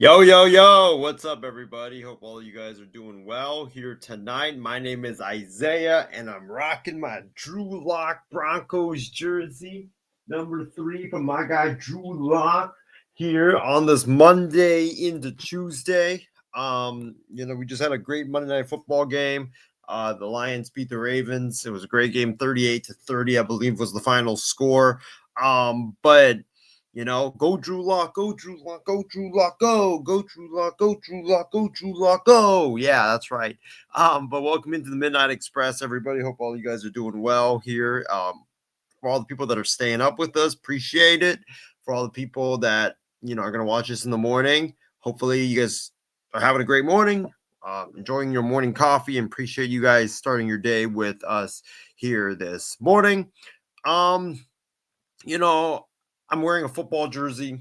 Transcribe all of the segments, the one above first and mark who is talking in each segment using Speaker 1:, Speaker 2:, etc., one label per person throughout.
Speaker 1: Yo, yo, yo, what's up, everybody? Hope all of you guys are doing well here tonight. My name is Isaiah, and I'm rocking my Drew Lock Broncos jersey, number 3 from my guy Drew Lock here on this Monday into Tuesday. We just had a great Monday Night Football game. The Lions beat the Ravens. It was a great game, 38-30, I believe was the final score. But go Drew Lock, go Drew Lock, go Drew Lock, go Drew Lock, go Drew Lock, go Drew Lock, go. Yeah, that's right. But welcome into the Midnight Express, everybody. Hope all you guys are doing well here. For all the people that are staying up with us, appreciate it. For all the people that are gonna watch us in the morning, hopefully you guys are having a great morning, enjoying your morning coffee, and appreciate you guys starting your day with us here this morning. You know, I'm wearing a football jersey,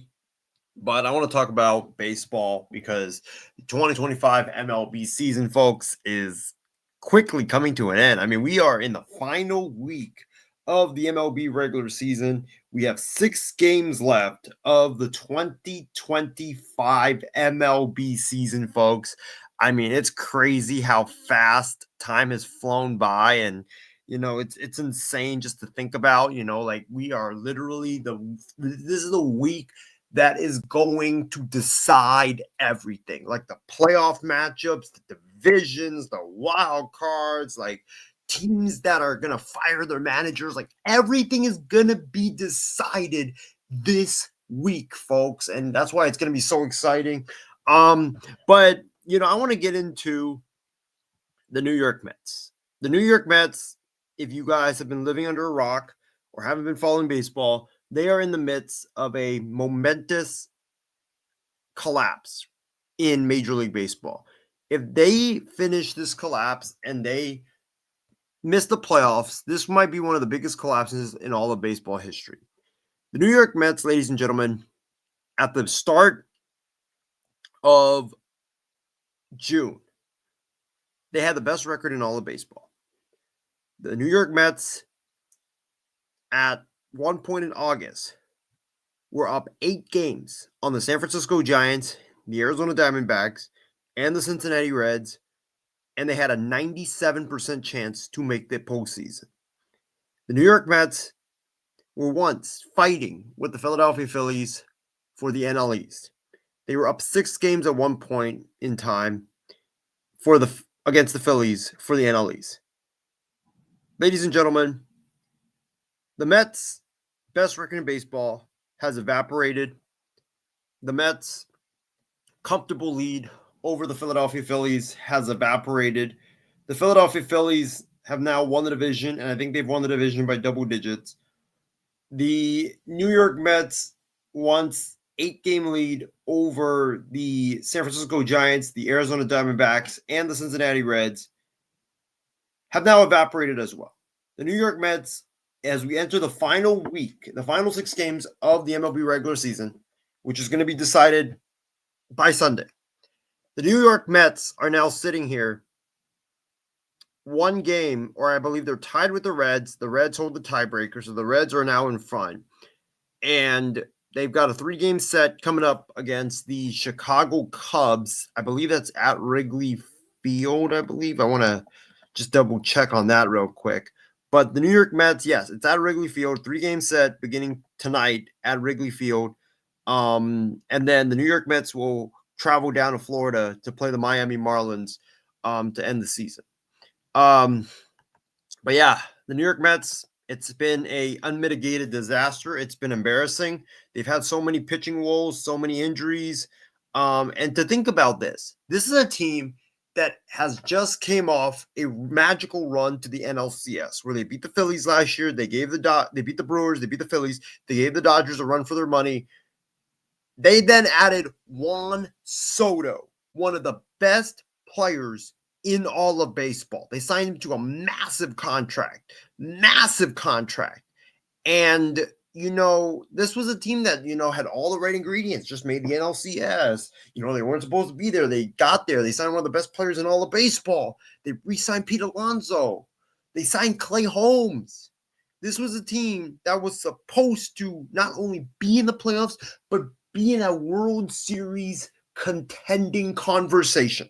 Speaker 1: but I want to talk about baseball because the 2025 MLB season, folks, is quickly coming to an end. I mean, we are in the final week of the MLB regular season. We have 6 games left of the 2025 MLB season, folks. I mean, it's crazy how fast time has flown by, and it's insane just to think about. Like, we are literally this is the week that is going to decide everything, like the playoff matchups, the divisions, the wild cards, like teams that are going to fire their managers. Like, everything is going to be decided this week, folks. And that's why it's going to be so exciting. But I want to get into the New York Mets. The New York Mets, if you guys have been living under a rock or haven't been following baseball, they are in the midst of a momentous collapse in Major League Baseball. If they finish this collapse and they miss the playoffs, this might be one of the biggest collapses in all of baseball history. The New York Mets, ladies and gentlemen, at the start of June, they had the best record in all of baseball. The New York Mets, at one point in August, were up 8 games on the San Francisco Giants, the Arizona Diamondbacks, and the Cincinnati Reds, and they had a 97% chance to make the postseason. The New York Mets were once fighting with the Philadelphia Phillies for the NL East. They were up 6 games at one point in time against the Phillies for the NL East. Ladies and gentlemen, the Mets' best record in baseball has evaporated. The Mets' comfortable lead over the Philadelphia Phillies has evaporated. The Philadelphia Phillies have now won the division, and I think they've won the division by double digits. The New York Mets once 8-game lead over the San Francisco Giants, the Arizona Diamondbacks, and the Cincinnati Reds have now evaporated as well. The New York Mets, as we enter the final week, the final 6 games of the MLB regular season, which is going to be decided by Sunday, the New York Mets are now sitting here 1 game, or I believe they're tied with the Reds. The Reds hold the tiebreaker, so the Reds are now in front. And they've got a 3-game set coming up against the Chicago Cubs. I believe that's at Wrigley Field, I believe. I want to just double check on that real quick. But the New York Mets, yes, it's at Wrigley Field, 3-game set beginning tonight at Wrigley Field. And then the New York Mets will travel down to Florida to play the Miami Marlins to end the season. But yeah, the New York Mets, it's been a unmitigated disaster. It's been embarrassing. They've had so many pitching woes, so many injuries. And to think about this is a team that has just came off a magical run to the NLCS, where they beat the Phillies last year. They beat the Brewers, they beat the Phillies, they gave the Dodgers a run for their money. They then added Juan Soto, one of the best players in all of baseball. They signed him to a massive contract. And, this was a team that, had all the right ingredients, just made the NLCS. They weren't supposed to be there. They got there. They signed one of the best players in all of baseball. They re-signed Pete Alonso. They signed Clay Holmes. This was a team that was supposed to not only be in the playoffs, but be in a World Series contending conversation.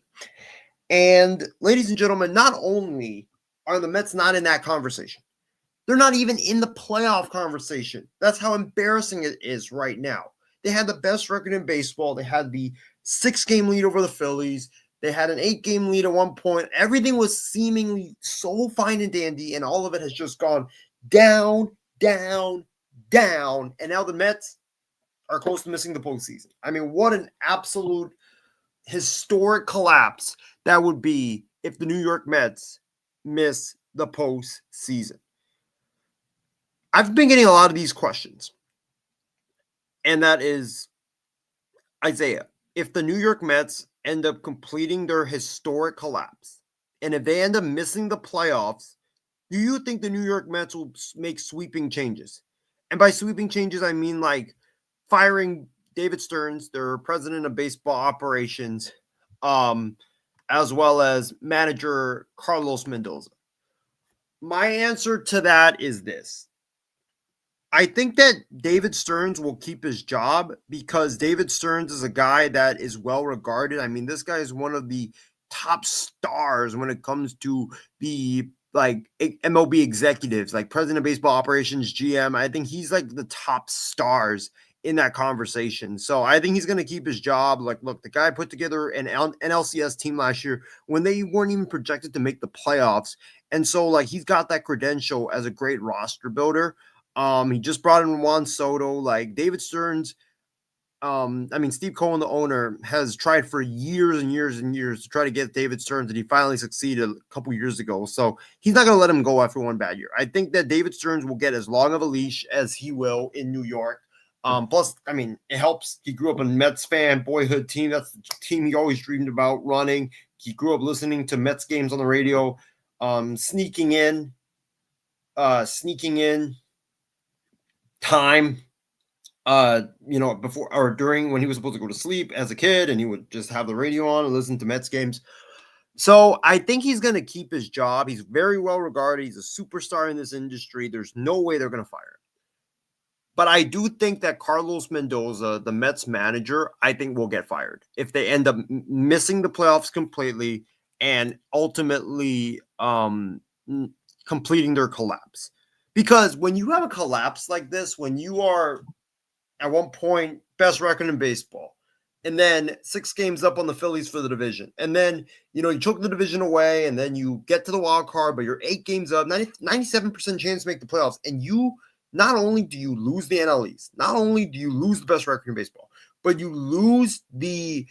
Speaker 1: And ladies and gentlemen, not only are the Mets not in that conversation, they're not even in the playoff conversation. That's how embarrassing it is right now. They had the best record in baseball. They had the 6-game lead over the Phillies. They had an 8-game lead at one point. Everything was seemingly so fine and dandy, and all of it has just gone down, down, down. And now the Mets are close to missing the postseason. I mean, what an absolute historic collapse that would be if the New York Mets miss the postseason. I've been getting a lot of these questions, and that is, Isaiah, if the New York Mets end up completing their historic collapse, and if they end up missing the playoffs, do you think the New York Mets will make sweeping changes? And by sweeping changes, I mean like firing David Stearns, their president of baseball operations, um, as well as manager Carlos Mendoza. My answer to that is this. I think that David Stearns will keep his job because David Stearns is a guy that is well regarded. I mean, this guy is one of the top stars when it comes to the like MLB executives, like president of baseball operations, GM. I think he's like the top stars in that conversation. So I think he's going to keep his job. Like, look, the guy put together an NLCS team last year when they weren't even projected to make the playoffs. And so, like, he's got that credential as a great roster builder. He just brought in Juan Soto. Like David Stearns, I mean, Steve Cohen, the owner, has tried for years and years and years to try to get David Stearns, and he finally succeeded a couple years ago. So he's not going to let him go after one bad year. I think that David Stearns will get as long of a leash as he will in New York. Plus, I mean, it helps. He grew up a Mets fan, boyhood team. That's the team he always dreamed about running. He grew up listening to Mets games on the radio, sneaking in time before or during when he was supposed to go to sleep as a kid, and he would just have the radio on and listen to Mets games. So I think he's going to keep his job. He's very well regarded. He's a superstar in this industry. There's no way they're going to fire him. But I do think that Carlos Mendoza, the Mets manager, I think will get fired if they end up missing the playoffs completely and ultimately completing their collapse. Because when you have a collapse like this, when you are at one point best record in baseball, and then 6 games up on the Phillies for the division, and then you took the division away, and then you get to the wild card, but you're 8 games up, 97% chance to make the playoffs, and you not only do you lose the NL East, not only do you lose the best record in baseball, but you lose the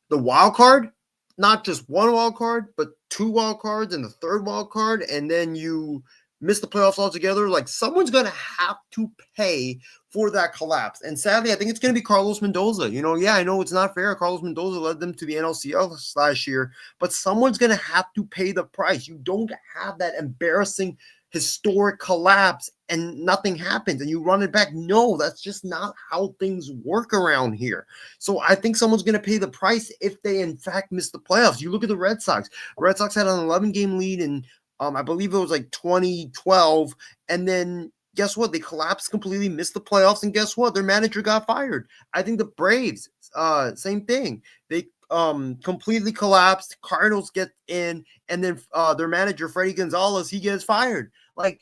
Speaker 1: wild card, not just one wild card, but 2 wild cards and the 3rd wild card, and then you miss the playoffs altogether. Like, someone's going to have to pay for that collapse. And sadly, I think it's going to be Carlos Mendoza. I know it's not fair. Carlos Mendoza led them to the NLCS last year, but someone's going to have to pay the price. You don't have that embarrassing historic collapse and nothing happens and you run it back. No, that's just not how things work around here. So I think someone's going to pay the price if they in fact miss the playoffs. You look at the Red Sox. Red Sox had an 11-game lead in I believe it was like 2012, and then guess what? They collapsed completely, missed the playoffs, and guess what? Their manager got fired. I think the Braves, same thing. They completely collapsed. Cardinals get in, and then their manager, Freddie Gonzalez, he gets fired. Like,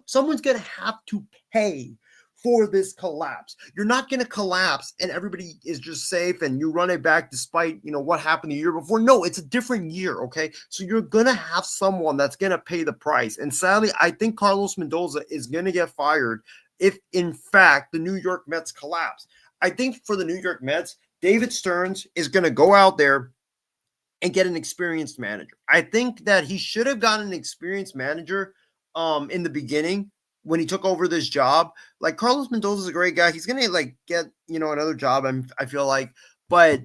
Speaker 1: someone's going to have to pay for this collapse. You're not going to collapse and everybody is just safe and you run it back despite, what happened the year before. No, it's a different year, okay? So you're going to have someone that's going to pay the price. And sadly, I think Carlos Mendoza is going to get fired if, in fact, the New York Mets collapse. I think for the New York Mets, David Stearns is going to go out there and get an experienced manager. I think that he should have gotten an experienced manager in the beginning when he took over this job. Like, Carlos Mendoza is a great guy. He's going to get, another job, I feel like, but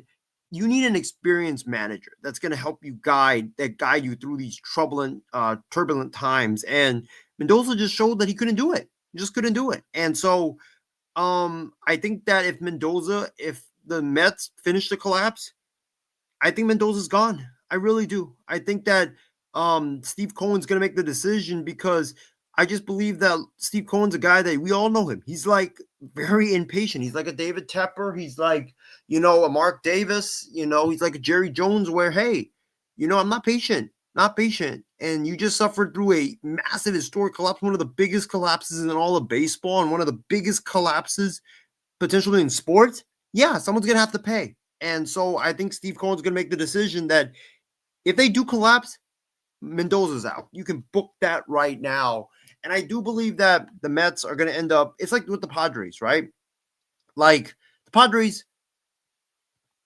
Speaker 1: you need an experienced manager that's going to help you guide you through these turbulent times. And Mendoza just showed that he couldn't do it. He just couldn't do it. And so I think that if the Mets finish the collapse, I think Mendoza's gone. I really do. I think that Steve Cohen's going to make the decision because I just believe that Steve Cohen's a guy that we all know him. He's like very impatient. He's like a David Tepper. He's like, a Mark Davis, he's like a Jerry Jones where, hey, I'm not patient, not patient. And you just suffered through a massive historic collapse, one of the biggest collapses in all of baseball and one of the biggest collapses potentially in sports. Yeah, someone's going to have to pay. And so I think Steve Cohen's going to make the decision that if they do collapse, Mendoza's out. You can book that right now. And I do believe that the Mets are going to end up, it's like with the Padres, right? Like the Padres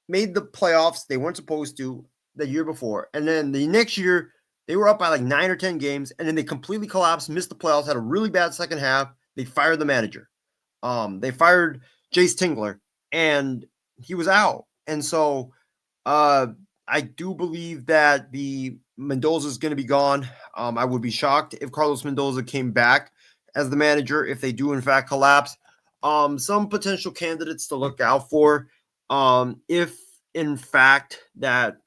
Speaker 1: made the playoffs. They weren't supposed to the year before. And then the next year, they were up by like 9 or 10 games. And then they completely collapsed, missed the playoffs, had a really bad second half. They fired the manager. They fired Jace Tingler, and he was out. And so uh, I do believe that the Mendoza is going to be gone. I would be shocked if Carlos Mendoza came back as the manager if they do in fact collapse. Some potential candidates to look out for. If in fact that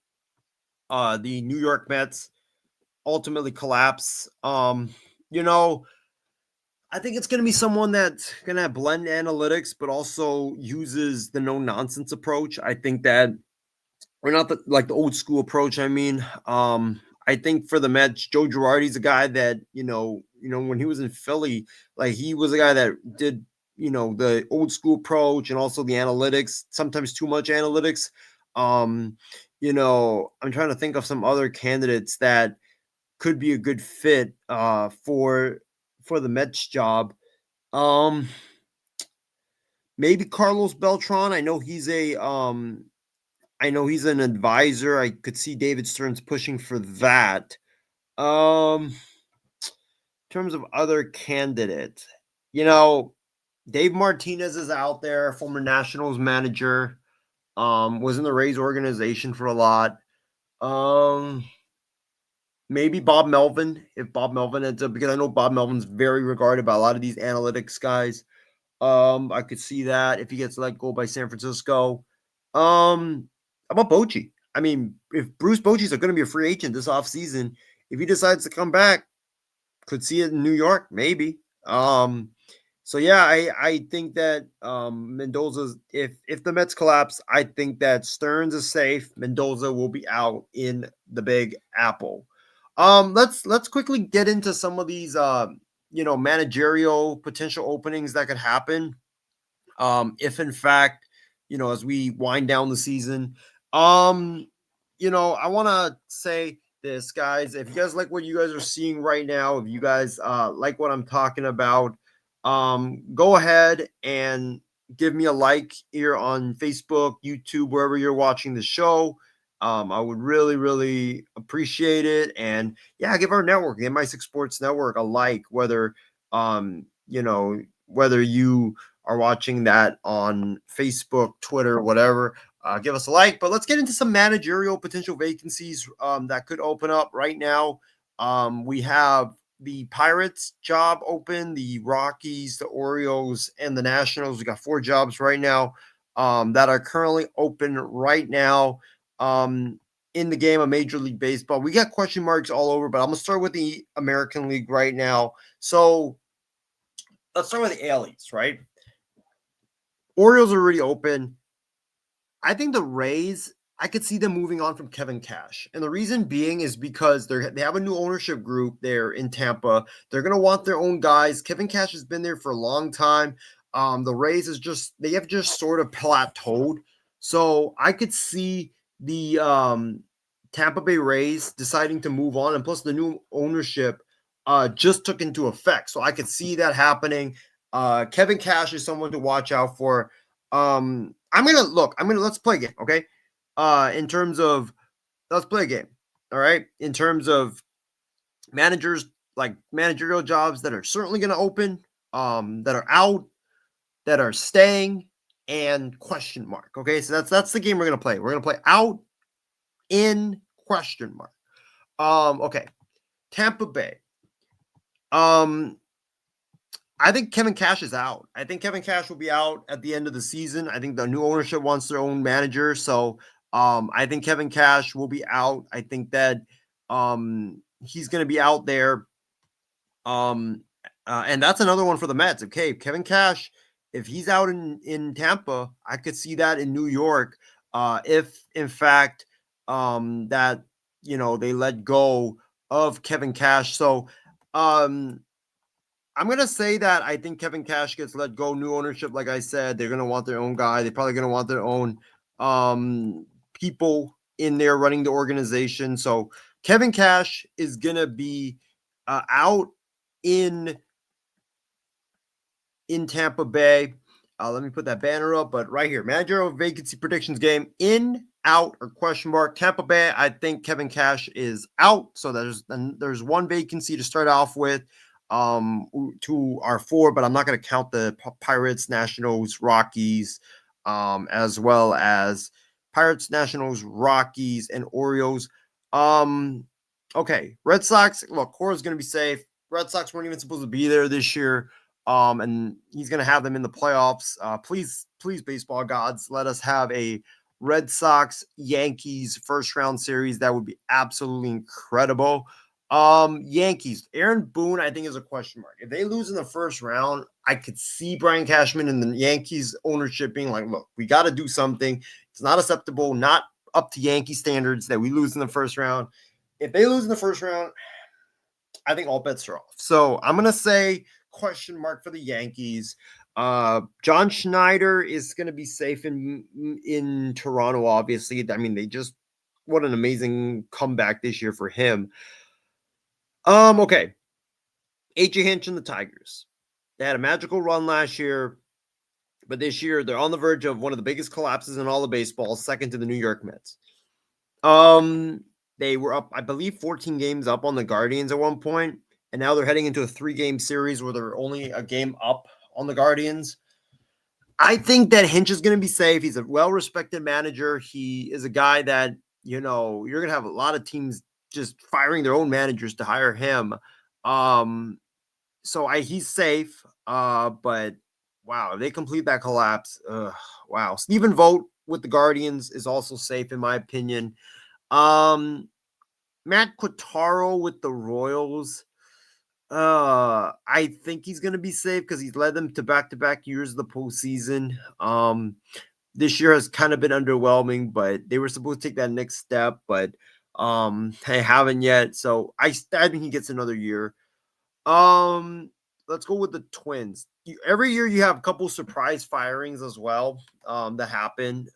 Speaker 1: the New York Mets ultimately collapse, you know, I think it's going to be someone that's going to blend analytics, but also uses the no nonsense approach. I think that or not the old school approach. I think for the Mets, Joe Girardi's a guy that when he was in Philly, like he was a guy that did the old school approach and also the analytics. Sometimes too much analytics. Um, I'm trying to think of some other candidates that could be a good fit for the Mets job. Um, Maybe Carlos Beltran. I know he's an advisor. I could see David Stearns pushing for that. In terms of other candidates, Dave Martinez is out there, former Nationals manager. Was in the Rays organization for a lot. Um, Maybe Bob Melvin, if Bob Melvin ends up, because I know Bob Melvin's very regarded by a lot of these analytics guys. I could see that if he gets let go by San Francisco. How about Bochy? I mean, if Bruce Bochy's going to be a free agent this offseason, if he decides to come back, could see it in New York, maybe. So yeah, I think that Mendoza's if the Mets collapse, I think that Stearns is safe. Mendoza will be out in the Big Apple. Let's quickly get into some of these managerial potential openings that could happen. If in fact, as we wind down the season, um, I want to say this, guys. If you guys like what you guys are seeing right now, if you guys like what I'm talking about, go ahead and give me a like here on Facebook, YouTube, wherever you're watching the show. I would really, really appreciate it. And yeah, give our network, the MI6 Sports Network, a like, whether you are watching that on Facebook, Twitter, whatever. Give us a like. But let's get into some managerial potential vacancies that could open up right now. We have the Pirates job open, the Rockies, the Orioles, and the Nationals. We got 4 jobs right now that are currently open right now in the game of Major League Baseball. We got question marks all over, but I'm going to start with the American League right now. So let's start with the AL East, right? Orioles are already open. I think the Rays, I could see them moving on from Kevin Cash. And the reason being is because they have a new ownership group there in Tampa. They're going to want their own guys. Kevin Cash has been there for a long time. The Rays they have just sort of plateaued. So I could see the Tampa Bay Rays deciding to move on. And plus the new ownership just took into effect. So I could see that happening. Kevin Cash is someone to watch out for. Let's play a game, okay? In terms of let's play a game. All right. In terms of managers, like managerial jobs that are certainly going to open, that are out, that are staying, and question mark. Okay, so that's the game we're gonna play. We're gonna play out in question mark. Okay, Tampa Bay. I think Kevin Cash is out. I think Kevin Cash will be out at the end of the season. I think the new ownership wants their own manager. So I think Kevin Cash will be out. I think that he's going to be out there. And that's another one for the Mets. Okay, Kevin Cash if he's out in Tampa, I could see that in New York. If in fact that they let go of Kevin Cash. So um I'm gonna say that I think Kevin Cash gets let go. New ownership, like I said, they're gonna want their own guy. They're probably gonna want their own people in there running the organization. So Kevin Cash is gonna be out in Tampa Bay. Let me put that banner up, but right here, managerial vacancy predictions game in, out, or question mark. Tampa Bay, I think Kevin Cash is out, so there's one vacancy to start off with. To our four, but I'm not going to count the Pirates, Nationals, Rockies, as well as Pirates, Nationals, Rockies, and Orioles. Okay, Red Sox. Look, Cora's going to be safe. Red Sox weren't even supposed to be there this year. And he's going to have them in the playoffs. Please, baseball gods, let us have a Red Sox Yankees first round series. That would be absolutely incredible. Yankees, Aaron Boone, I think is a question mark. If they lose in the first round, I could see Brian Cashman and the Yankees ownership being like, look, we got to do something. It's not acceptable, not up to Yankee standards that we lose in the first round. If they lose in the first round, I think all bets are off. So I'm gonna say question mark for the Yankees. John Schneider is gonna be safe in Toronto, obviously. I mean, they just what an amazing comeback this year for him. Okay. AJ Hinch and the Tigers. They had a magical run last year, but this year they're on the verge of one of the biggest collapses in all of baseball, second to the New York Mets. They were up, I believe, 14 games up on the Guardians at one point, and now they're heading into a 3-game series where they're only a game up on the Guardians. I think that Hinch is going to be safe. He's a well-respected manager. He is a guy that, you're going to have a lot of teams just firing their own managers to hire him. So he's safe. But wow, if they complete that collapse, wow. Stephen Vogt with the Guardians is also safe, in my opinion. Matt Quatraro with the Royals. I think he's gonna be safe because he's led them to back-to-back years of the postseason. This year has kind of been underwhelming, but they were supposed to take that next step, but they haven't yet. So I think he gets another year. Um, let's go with the Twins. Every year you have a couple surprise firings as well, that happen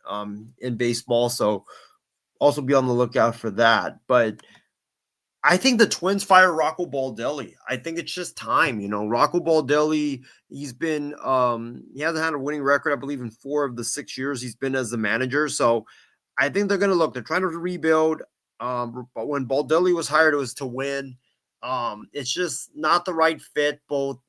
Speaker 1: in baseball. So also be on the lookout for that. But I think the Twins fire Rocco Baldelli. I think it's just time. Rocco Baldelli, he hasn't had a winning record, I believe, in 4 of the 6 years he's been as the manager. So I think they're gonna look, they're trying to rebuild. But when Baldelli was hired, it was to win. It's just not the right fit, both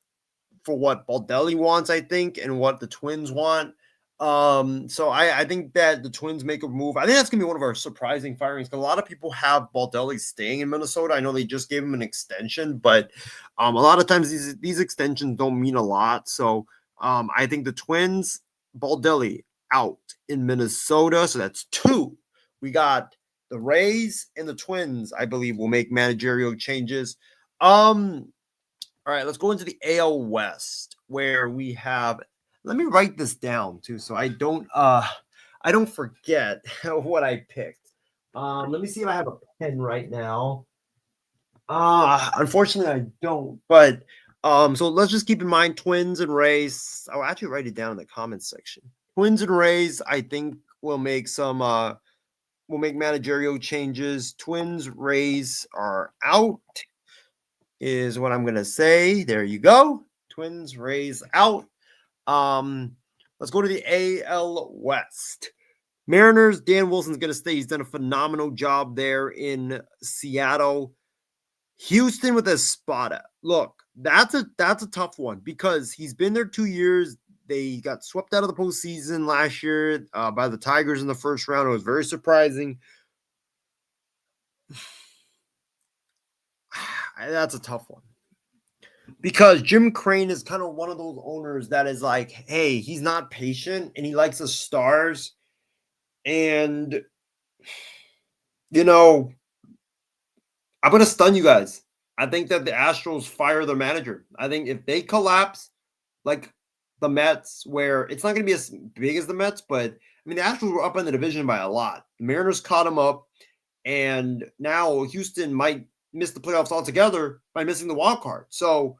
Speaker 1: for what Baldelli wants, I think, and what the Twins want. So I think that the Twins make a move. I think that's gonna be one of our surprising firings because a lot of people have Baldelli staying in Minnesota. I know they just gave him an extension, but a lot of times these extensions don't mean a lot. So I think the Twins, Baldelli out in Minnesota. So that's 2. We got the Rays and the Twins, I believe, will make managerial changes. All right, let's go into the AL West where we have, let me write this down too so I don't forget what I picked. Let me see if I have a pen right now. Unfortunately I don't, but so let's just keep in mind Twins and Rays. I'll actually write it down in the comments section. Twins and Rays, I think will make managerial changes. Twins, Rays are out is what I'm going to say. There you go. Twins, Rays out. Let's go to the AL West. Mariners, Dan Wilson's going to stay. He's done a phenomenal job there in Seattle. Houston with Espada. Look, that's a tough one because he's been there 2 years. They got swept out of the postseason last year by the Tigers in the first round. It was very surprising. That's a tough one because Jim Crane is kind of one of those owners that is like, hey, he's not patient and he likes the stars. And, I'm going to stun you guys. I think that the Astros fire their manager. I think if they collapse, like the Mets, where it's not going to be as big as the Mets, but I mean, the Astros were up in the division by a lot. The Mariners caught them up, and now Houston might miss the playoffs altogether by missing the wild card. So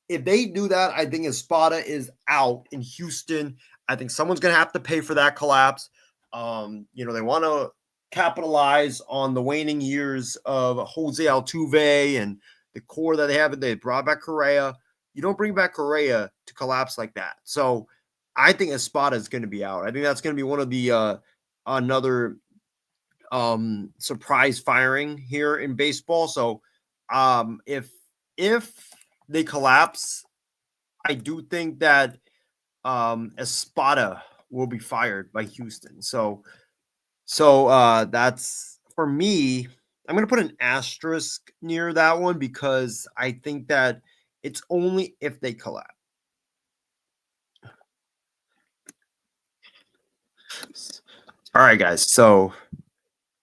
Speaker 1: if they do that, I think Espada is out in Houston. I think someone's going to have to pay for that collapse. They want to capitalize on the waning years of Jose Altuve and the core that they have. They brought back Correa. You don't bring back Correa to collapse like that. So I think Espada is going to be out. I think that's going to be one of the another surprise firing here in baseball. So if they collapse, I do think that Espada will be fired by Houston. So that's for me. I'm going to put an asterisk near that one because I think that it's only if they collapse. All right, guys. So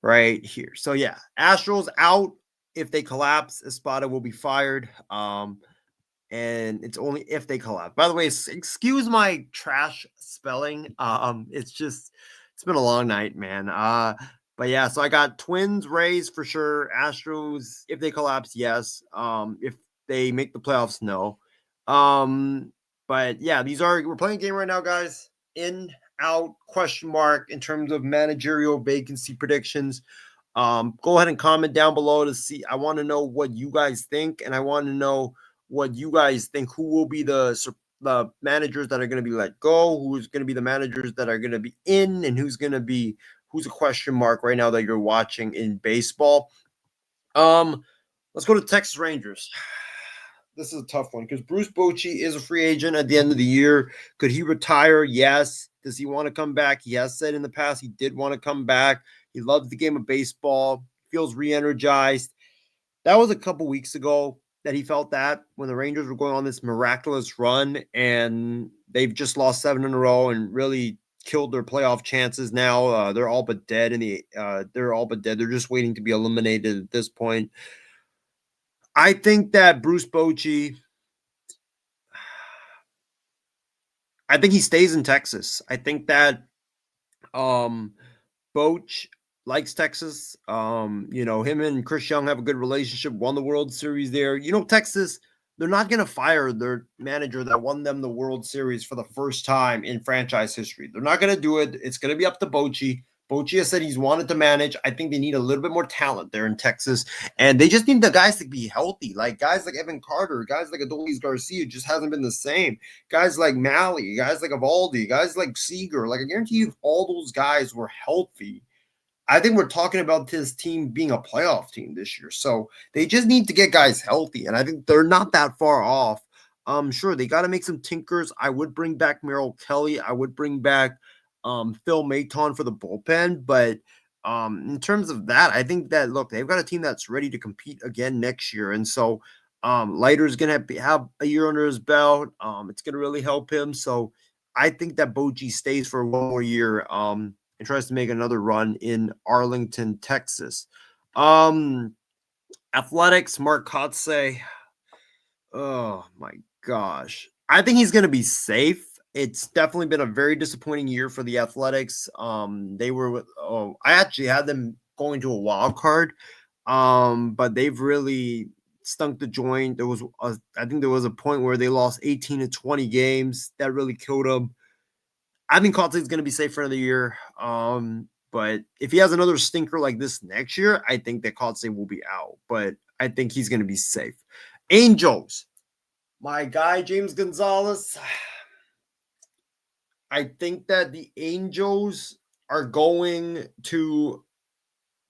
Speaker 1: right here. So yeah, Astros out. If they collapse, Espada will be fired. And it's only if they collapse. By the way, excuse my trash spelling. It's been a long night, man. But yeah, so I got Twins, Rays for sure, Astros if they collapse, yes. If they make the playoffs, no. But yeah, we're playing a game right now, guys. In, out, question mark in terms of managerial vacancy predictions. Go ahead and comment down below to see. I want to know what you guys think, and I want to know what you guys think. Who will be the managers that are going to be let go? Who's going to be the managers that are going to be in, and who's a question mark right now that you're watching in baseball? Let's go to Texas Rangers. This is a tough one because Bruce Bochy is a free agent at the end of the year. Could he retire? Yes. Does he want to come back? He has said in the past he did want to come back. He loves the game of baseball, feels re-energized. That was a couple weeks ago that he felt that when the Rangers were going on this miraculous run and they've just lost 7 in a row and really killed their playoff chances now. They're all but dead they're all but dead. They're just waiting to be eliminated at this point. I think that Bruce Bochy, I think he stays in Texas. I think that Boch likes Texas. Him and Chris Young have a good relationship, won the World Series there. Texas, they're not going to fire their manager that won them the World Series for the first time in franchise history. They're not going to do it. It's going to be up to Bochy. Bochy has said he's wanted to manage. I think they need a little bit more talent there in Texas, and they just need the guys to be healthy. Like guys like Evan Carter, guys like Adolis Garcia just hasn't been the same. Guys like Malley, guys like Evaldi, guys like Seager. Like I guarantee you, if all those guys were healthy, I think we're talking about this team being a playoff team this year. So they just need to get guys healthy, and I think they're not that far off. Sure, they got to make some tinkers. I would bring back Merrill Kelly. I would bring back Phil Maton for the bullpen. But in terms of that, I think that, look, they've got a team that's ready to compete again next year. And so Leiter's going to have a year under his belt. It's going to really help him. So I think that Bochy stays for one more year and tries to make another run in Arlington, Texas. Athletics, Mark Kotze. Oh, my gosh. I think he's going to be safe. It's definitely been a very disappointing year for the Athletics. I actually had them going to a wild card, but they've really stunk the joint. I think there was a point where they lost 18 to 20 games. That really killed them. I think Kotze is going to be safe for another year. But if he has another stinker like this next year, I think that Kotze will be out. But I think he's going to be safe. Angels, my guy James Gonzalez. I think that the Angels are going to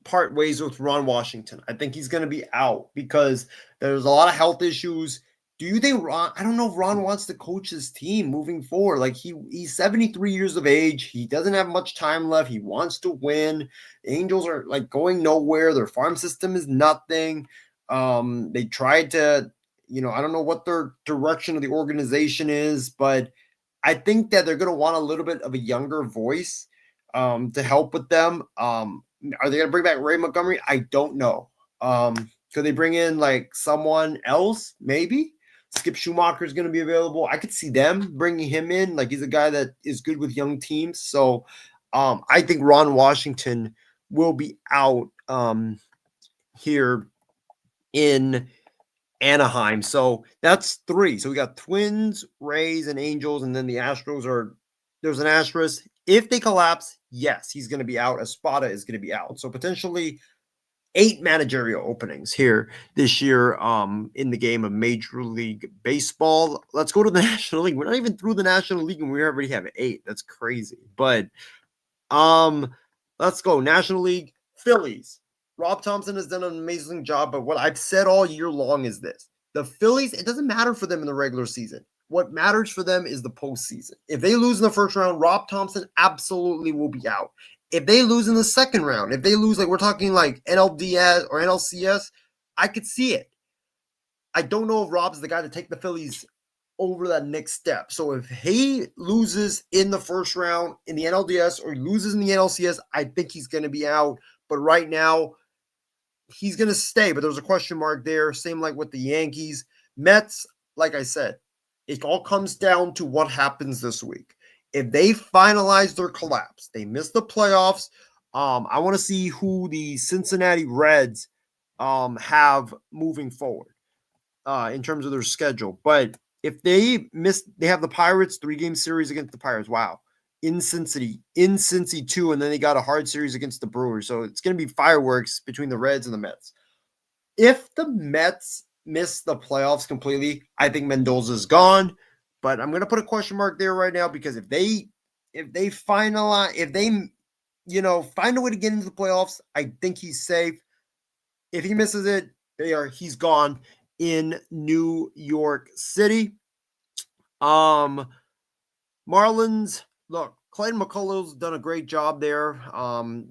Speaker 1: part ways with Ron Washington. I think he's going to be out because there's a lot of health issues. Do you think Ron? I don't know if Ron wants to coach his team moving forward. Like he's 73 years of age. He doesn't have much time left. He wants to win. The Angels are like going nowhere. Their farm system is nothing. They tried to, I don't know what their direction of the organization is, but I think that they're going to want a little bit of a younger voice to help with them. Are they going to bring back Ray Montgomery? I don't know. Could they bring in like someone else? Maybe. Skip Schumacher is going to be available. I could see them bringing him in. Like he's a guy that is good with young teams. So I think Ron Washington will be out here in Anaheim. So that's three. So we got Twins, Rays, and Angels, and then the Astros are there's an asterisk. If they collapse, yes, he's going to be out. Espada is going to be out. So potentially 8 managerial openings here this year in the game of Major League Baseball. Let's go to the National League. We're not even through the National League and we already have 8. That's crazy. But let's go. National League, Phillies. Rob Thompson has done an amazing job, but what I've said all year long is this. The Phillies, it doesn't matter for them in the regular season. What matters for them is the postseason. If they lose in the first round, Rob Thompson absolutely will be out. If they lose in the second round, if they lose, like we're talking like NLDS or NLCS, I could see it. I don't know if Rob's the guy to take the Phillies over that next step. So if he loses in the first round in the NLDS or he loses in the NLCS, I think he's going to be out. But right now, he's going to stay. But there's a question mark there. Same like with the Yankees. Mets, like I said, it all comes down to what happens this week. If they finalize their collapse, they miss the playoffs. I want to see who the Cincinnati Reds have moving forward in terms of their schedule. But if they miss, they have the Pirates 3-game series against the Pirates. Wow. In Cincy 2, and then they got a hard series against the Brewers. So it's going to be fireworks between the Reds and the Mets. If the Mets miss the playoffs completely, I think Mendoza's gone. But I'm going to put a question mark there right now because if they finalize, if they find a way to get into the playoffs, I think he's safe. If he misses it, he's gone in New York City. Marlins, look, Clayton McCullers done a great job there.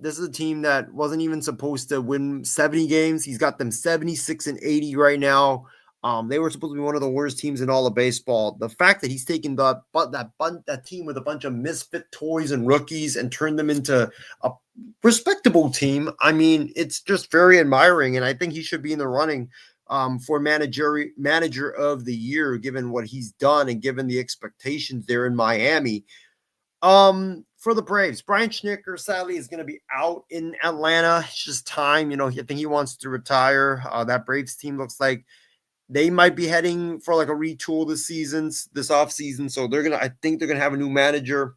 Speaker 1: This is a team that wasn't even supposed to win 70 games. He's got them 76 and 80 right now. They were supposed to be one of the worst teams in all of baseball. The fact that he's taken that team with a bunch of misfit toys and rookies and turned them into a respectable team, I mean, it's just very admiring, and I think he should be in the running for manager of the year, given what he's done and given the expectations there in Miami. For the Braves, Brian Schnicker sadly is going to be out in Atlanta. It's just time, I think he wants to retire. That Braves team looks like they might be heading for like a retool this off season. So I think they're gonna have a new manager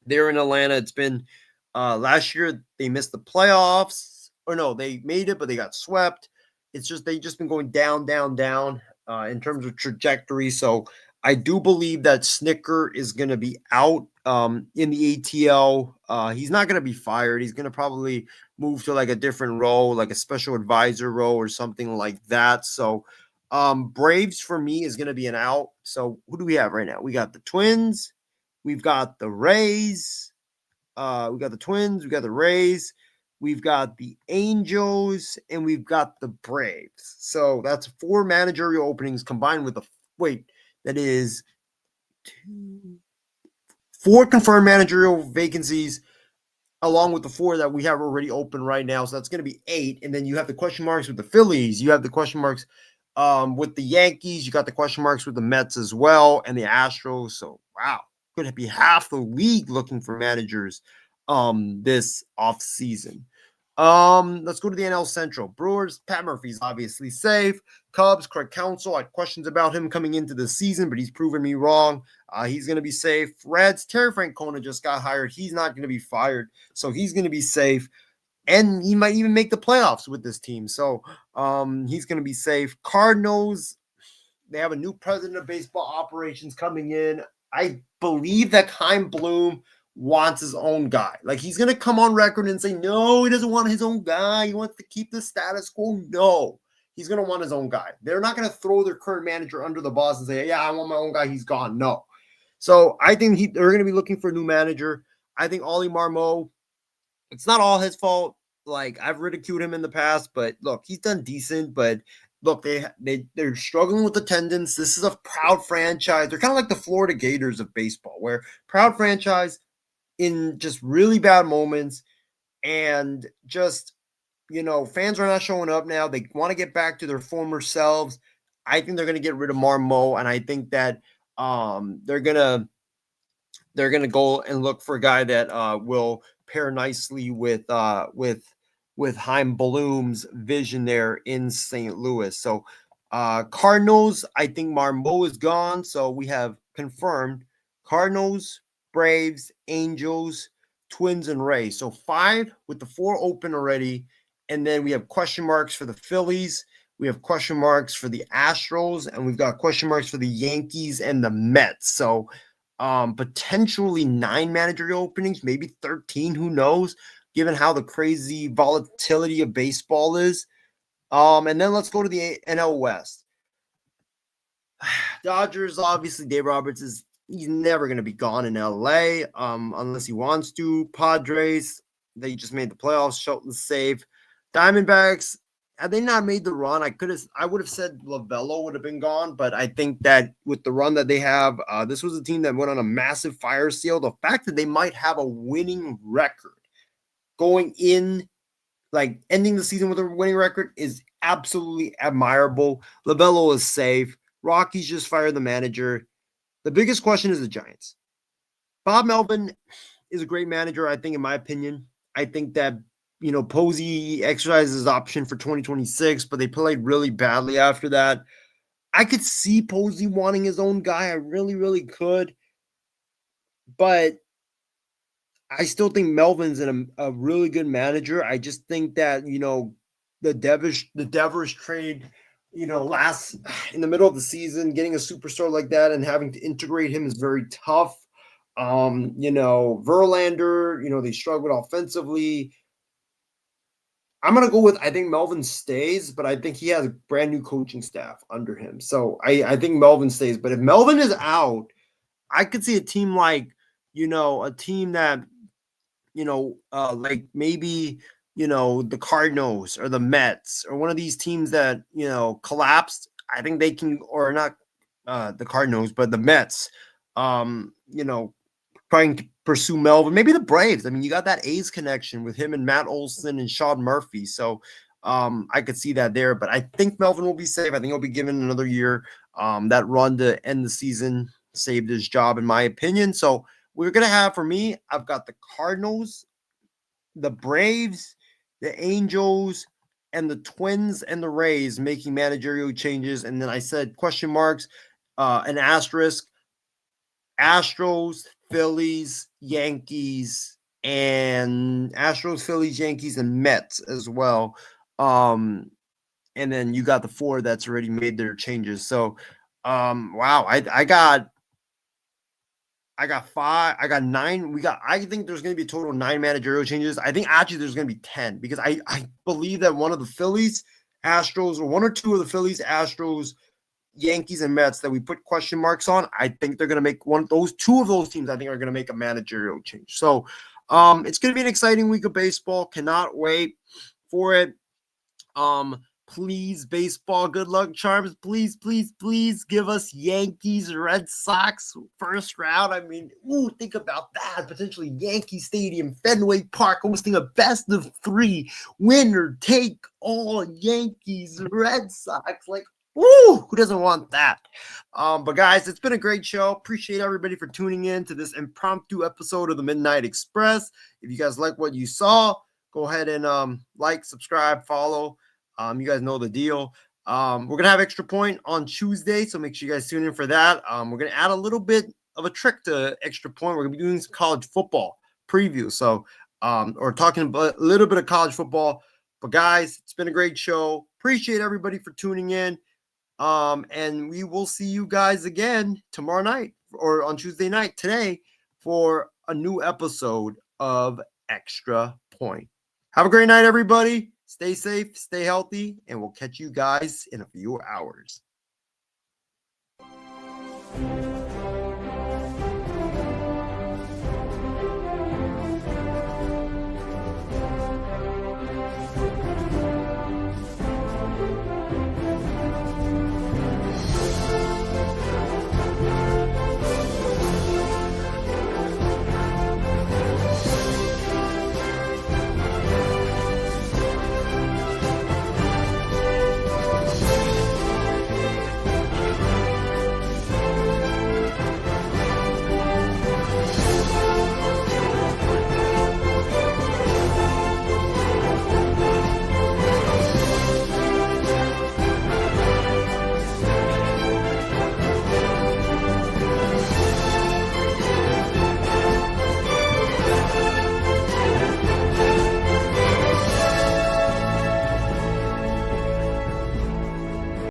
Speaker 1: there in Atlanta. It's been last year they missed the playoffs, or no, they made it, but they got swept. It's just they just been going down, down, down in terms of trajectory. So I do believe that Snicker is going to be out in the ATL. He's not going to be fired. He's going to probably move to like a different role, like a special advisor role or something like that. So Braves for me is going to be an out. So who do we have right now? We got the Twins. We've got the Rays. We got the Twins. We got the Rays. We've got the Angels, and we've got the Braves. So that's 4 managerial openings combined with that is 4 confirmed managerial vacancies, along with the 4 that we have already open right now. So that's going to be 8. And then you have the question marks with the Phillies. You have the question marks with the Yankees. You got the question marks with the Mets as well, and the Astros. So, wow, could be half the league looking for managers this offseason. Let's go to the NL Central. Brewers, Pat Murphy's obviously safe. Cubs, Craig Counsell, I had questions about him coming into the season, but he's proven me wrong. He's going to be safe. Reds, Terry Francona just got hired. He's not going to be fired, so he's going to be safe. And he might even make the playoffs with this team. So he's going to be safe. Cardinals, they have a new president of baseball operations coming in. I believe that Chaim Bloom wants his own guy. Like, he's going to come on record and say, no, he doesn't want his own guy. He wants to keep the status quo. No, he's going to want his own guy. They're not going to throw their current manager under the bus and say, yeah, I want my own guy. He's gone. No. So I think they're going to be looking for a new manager. I think Ollie Marmot, it's not all his fault. Like, I've ridiculed him in the past, but look, he's done decent. But look, they're struggling with attendance. This is a proud franchise. They're kind of like the Florida Gators of baseball, where proud franchise in just really bad moments, and just fans are not showing up now. They want to get back to their former selves. I think they're going to get rid of Marmo, and I think that they're gonna go and look for a guy that will pair nicely with Heim Bloom's vision there in St. Louis. So Cardinals, I think Marmo is gone. So we have confirmed Cardinals, Braves, Angels, Twins, and Rays. So 5 with the 4 open already. And then we have question marks for the Phillies. We have question marks for the Astros, and we've got question marks for the Yankees and the Mets. So potentially 9 managerial openings, maybe 13, who knows, given how the crazy volatility of baseball is. And then let's go to the NL West. Dodgers, obviously, Dave Roberts he's never going to be gone in LA unless he wants to. Padres, they just made the playoffs. Shelton's safe. Diamondbacks, had they not made the run, I would have said Lavello would have been gone, but I think that with the run that they have, this was a team that went on a massive fire sale. The fact that they might have a winning record going in, like ending the season with a winning record, is absolutely admirable. Lavello is safe. Rockies just fired the manager. The biggest question is the Giants. Bob Melvin is a great manager, I think, in my opinion. I think that, Posey exercised his option for 2026, but they played really badly after that. I could see Posey wanting his own guy. I really, really could. But I still think Melvin's a really good manager. I just think that, the Devers trade, last in the middle of the season, getting a superstar like that and having to integrate him is very tough. Verlander, they struggled offensively. I'm gonna go with, I think Melvin stays, but I think he has a brand new coaching staff under him. So I think Melvin stays. But if Melvin is out, I could see a team like, a team that, like maybe, the Cardinals or the Mets or one of these teams that, collapsed. I think they can, or not the Cardinals, but the Mets, trying to pursue Melvin, maybe the Braves. I mean, you got that A's connection with him and Matt Olson and Sean Murphy. So I could see that there, but I think Melvin will be safe. I think he'll be given another year. That run to end the season saved his job, in my opinion. So we're going to have, for me, I've got the Cardinals, the Braves, the Angels, and the Twins and the Rays making managerial changes. And then I said question marks, an asterisk, Astros, Phillies, Yankees, and Mets as well. And then you got the 4 that's already made their changes. So, wow, I got 5, I got 9. I think there's going to be a total of 9 managerial changes. I think actually there's going to be 10 because I believe that one of the Phillies, Astros, or 1 or 2 of the Phillies, Astros, Yankees, and Mets that we put question marks on, I think they're going to make 2 of those teams, I think, are going to make a managerial change. So it's going to be an exciting week of baseball. Cannot wait for it. Please, baseball, good luck charms. Please, please, please give us Yankees, Red Sox first round. I mean, think about that. Potentially Yankee Stadium, Fenway Park, hosting a best of 3, winner take all, Yankees, Red Sox. Like, who doesn't want that? But guys, it's been a great show. Appreciate everybody for tuning in to this impromptu episode of the Midnight Express. If you guys like what you saw, go ahead and like, subscribe, follow. You guys know the deal. We're going to have Extra Point on Tuesday, so make sure you guys tune in for that. We're going to add a little bit of a trick to Extra Point. We're going to be doing some college football preview. So, or talking about a little bit of college football. But guys, it's been a great show. Appreciate everybody for tuning in. And we will see you guys again tomorrow night or on Tuesday night today for a new episode of Extra Point. Have a great night, everybody. Stay safe, stay healthy, and we'll catch you guys in a few hours.